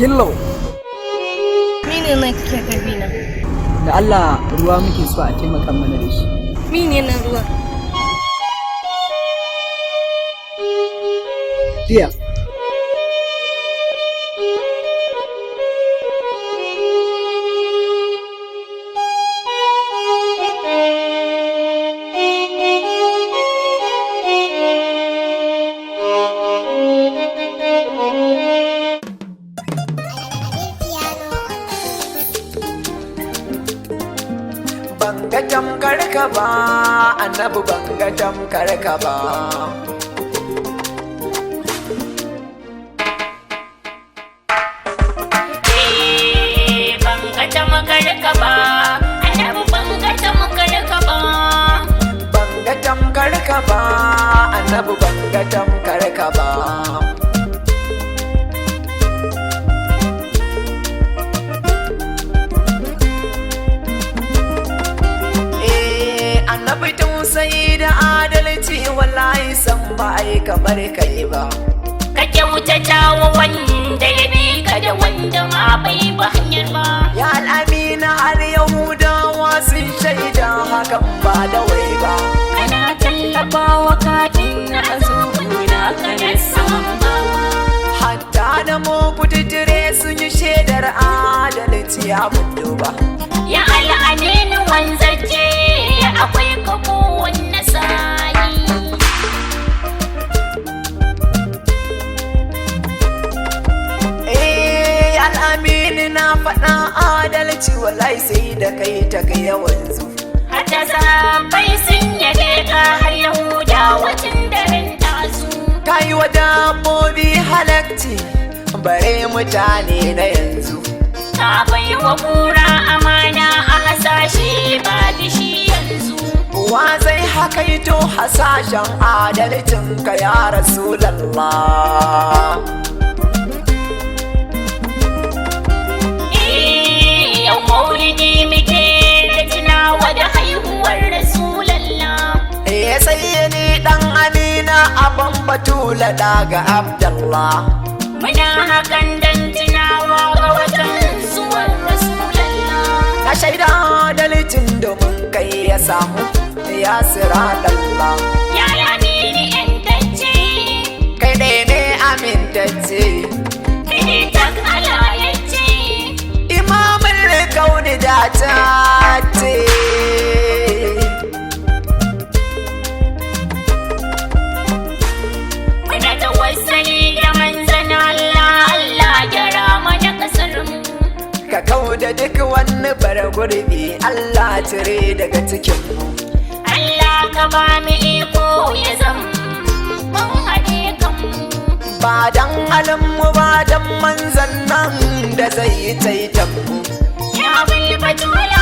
Killo. Mene ne kake karbi na? Da Allah ruwa muke so a taimaka mana da shi. Mene ne ruwa? Tiya. Banga tamkar ka ba, annabi banga tamkar ka ba. Banga tamkar ka ba, annabi banga tamkar ka ba. Banga tamkar ka ba, annabi banga tamkar ka ba. Annabi tausayi da adalci wallahi san ba ai kamar kai ba. Ka kyautata wa wanda ya bi ka da wanda ma bai ba hanyar ba. Ya al'amina har Yahudawa sun shaida hakan ba da wai ba. Kana tallafawa kafin a zo gona kana samu ba. Hatta da mokututture sun yi shaidar adalci abin duba. Ya al'aminu wanzaje akwai ka kowanne sa'i. Al'amini na faɗa adalci wallahi sai da kai ta ga yawan zu. Hata sabai sun yade ka har Yahuda wacin daren tasu. Ka yi wa dabbobi halakci bare mutane na yanzu. Ka bai wa kura amana a hasashe ba da shi yanzu. Wa zai hakaito hasashen adalcin ka ya Rasulallah. Yau maulidi muke da tunawa da haihuwar Rasulallah. Sai ni dan Amina abin Batula daga Abdallah. Muna hakan dan tunawa ga watan zuwan Rasulallah. Na shaida adalcin domin kai ya samu ya siradallah. Ya lamini yantacce, Kai ɗaya ne amintacce. kai ne tak alayacce. Imamin kauni da ta ce. Muna tawassali da manzan Allah, Allah gyara mana kasar mu. Ka kauda duk wani bara gurbi Allah cire daga cikinmu. Allah ka ba mu iko ya zama mun haɗe kanmu. Ba dan halinmu ba dan manzan nan da zai yi taitanmu. Ya bulbatu ya